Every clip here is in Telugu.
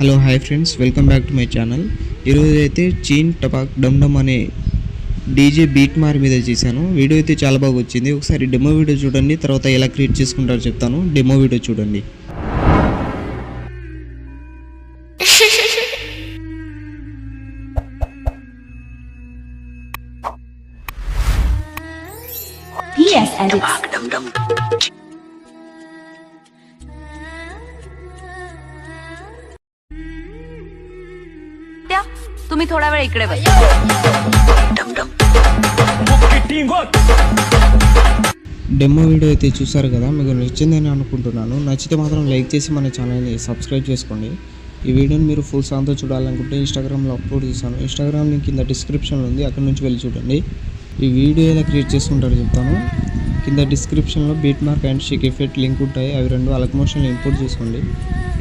Hello hi friends, welcome back to my channel. ఈరోజు అయితే చీన్ టపాక్ డమ్ డమ్ అనే డీజే బీట్ మార్ మీద చేశాను. వీడియో అయితే చాలా బాగా వచ్చింది. ఒకసారి డెమో వీడియో చూడండి, తర్వాత ఎలా క్రియేట్ చేసుకుంటారో చెప్తాను. డెమో వీడియో చూడండి. PS edits. तुम्ही थोडा वेळ इकडे बस. డెమో వీడియో అయితే చూసారు కదా, మీకు నచ్చిందని అనుకుంటున్నాను. నచ్చితే మాత్రం లైక్ చేసి మన ఛానల్ని సబ్స్క్రైబ్ చేసుకోండి. ఈ వీడియోని మీరు ఫుల్ సాంగ్తో చూడాలనుకుంటే ఇన్స్టాగ్రామ్లో అప్లోడ్ చేశాను. ఇన్స్టాగ్రామ్ లింక్ కింద డిస్క్రిప్షన్లో ఉంది, అక్కడ నుంచి వెళ్ళి చూడండి. ఈ వీడియో ఎలా క్రియేట్ చేసుకుంటారో చెప్తాను. కింద డిస్క్రిప్షన్లో beat mark and Sheikh effect link ఉంటాయి. అవి రెండు అలక్ మోషన్లో ఇంపోర్ట్ చేసుకోండి.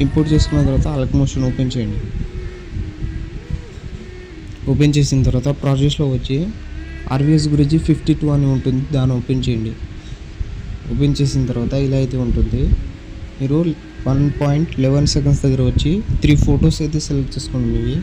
ఇంపోర్ట్ చేసుకున్న తర్వాత అలక్ మోషన్ ఓపెన్ చేయండి. ఓపెన్ చేసిన తర్వాత ప్రాజెక్ట్స్లో వచ్చి ఆర్వీఎస్ గురించి 52 అని ఉంటుంది, దాన్ని ఓపెన్ చేయండి. ఓపెన్ చేసిన తర్వాత ఇలా అయితే ఉంటుంది. మీరు 1.11 సెకండ్స్ దగ్గర వచ్చి 3 ఫొటోస్ అయితే సెలెక్ట్ చేసుకోండి. ఇవి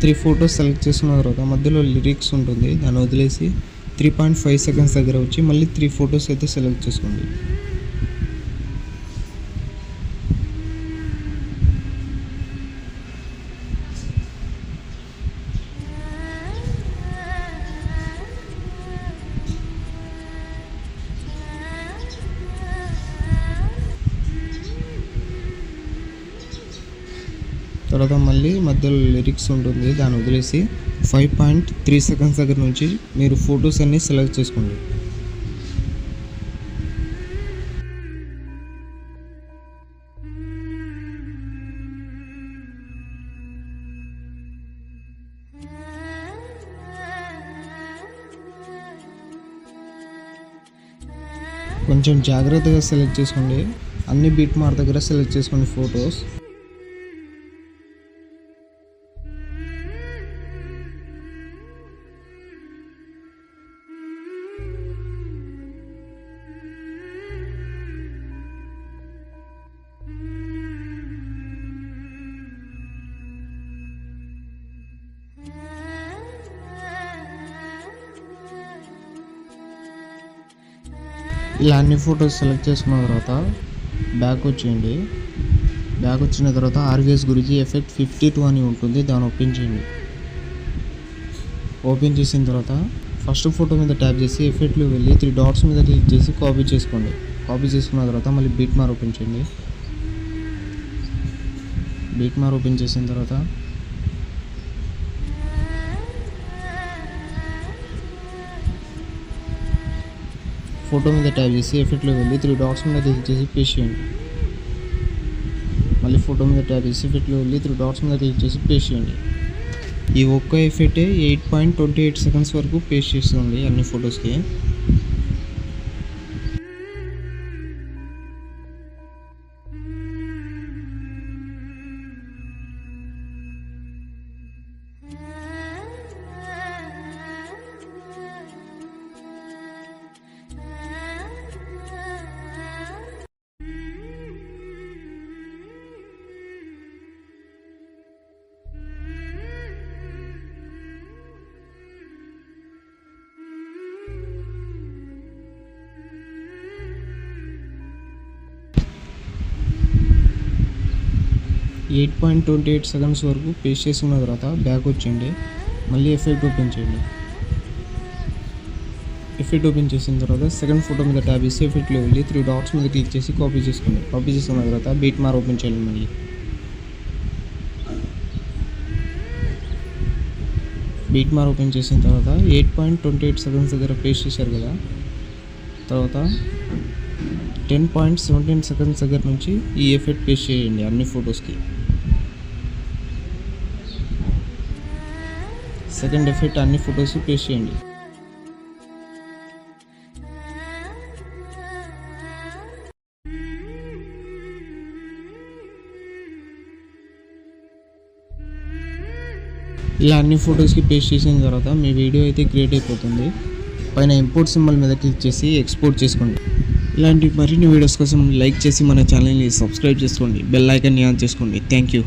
త్రీ ఫొటోస్ సెలెక్ట్ చేసుకున్న తర్వాత మధ్యలో లిరిక్స్ ఉంటుంది, దాన్ని వదిలేసి 3.5 సెకండ్స్ దగ్గర వచ్చి మళ్ళీ 3 ఫొటోస్ అయితే సెలెక్ట్ చేసుకోండి. తర్వాత మళ్ళీ మధ్యలో లిరిక్స్ ఉంటుంది, దాన్ని వదిలేసి 5.3 సెకండ్స్ దగ్గర నుంచి మీరు ఫొటోస్ అన్నీ సెలెక్ట్ చేసుకోండి. కొంచెం జాగ్రత్తగా సెలెక్ట్ చేసుకోండి. అన్ని బీట్ మార్ దగ్గర సెలెక్ట్ చేసుకోండి ఫొటోస్. ఇలా అన్ని ఫొటోస్ సెలెక్ట్ చేసుకున్న తర్వాత బ్యాక్ వచ్చేయండి. బ్యాక్ వచ్చిన తర్వాత ఆర్వీఎస్ గురించి ఎఫెక్ట్ 52 అని ఉంటుంది, దాన్ని ఓపెన్ చేయండి. ఓపెన్ చేసిన తర్వాత ఫస్ట్ ఫోటో మీద ట్యాప్ చేసి ఎఫెక్ట్లో వెళ్ళి 3 డాట్స్ మీద క్లిక్ చేసి కాపీ చేసుకోండి. కాపీ చేసుకున్న తర్వాత మళ్ళీ బీట్ మార్ ఓపెన్ చేయండి. బీట్ మార్ ఓపెన్ చేసిన తర్వాత ఫోటో మీద ట్యాప్ చేసి ఎఫెక్ట్లో వెళ్ళి 3 డాట్స్ మీద క్లిక్ చేసి పేస్ట్ చేయండి. మళ్ళీ ఫోటో మీద ట్యాప్ చేసి ఎఫెక్ట్లో వెళ్ళి 3 డాట్స్ మీద క్లిక్ చేసి పేస్ట్ చేయండి. ఈ ఒక్క ఎఫెక్టే 8.28 సెకండ్స్ వరకు పేస్ట్ చేస్తుంది అన్ని ఫొటోస్కి. ఎయిట్ 8.28 సెకండ్స్ వరకు పేస్ట్ చేసుకున్న తర్వాత బ్యాక్ వచ్చేయండి. మళ్ళీ ఎఫెక్ట్ ఓపెన్ చేయండి. ఎఫెక్ట్ ఓపెన్ చేసిన తర్వాత సెకండ్ ఫోటో మీద ట్యాప్ చేసి ఎఫెక్ట్లో వెళ్ళి 3 డాట్స్ మీద క్లిక్ చేసి కాపీ చేసుకోండి. కాపీ చేసుకున్న తర్వాత బీట్ మార్ ఓపెన్ చేయండి. మళ్ళీ బీట్ మార్ ఓపెన్ చేసిన తర్వాత 8.28 సెకండ్స్ దగ్గర పేస్ట్ చేశారు కదా, తర్వాత 10.17 సెకండ్స్ దగ్గర నుంచి ఈ ఎఫెక్ట్ పేస్ట్ చేయండి అన్ని ఫొటోస్కి. సెకండ్ ఎఫెక్ట్ అన్ని ఫొటోస్ పేస్ట్ చేయండి. ఇలా అన్ని ఫొటోస్కి పేస్ట్ చేసిన తర్వాత మీ వీడియో అయితే క్రియేట్ అయిపోతుంది. పైన ఇంపోర్ట్ సింబల్ మీద క్లిక్ చేసి ఎక్స్పోర్ట్ చేసుకోండి. ఇలాంటి మరిన్ని వీడియోస్ కోసం లైక్ చేసి మన ఛానల్ని సబ్స్క్రైబ్ చేసుకోండి. బెల్ ఐకాన్ని ఆన్ చేసుకోండి. Thank you.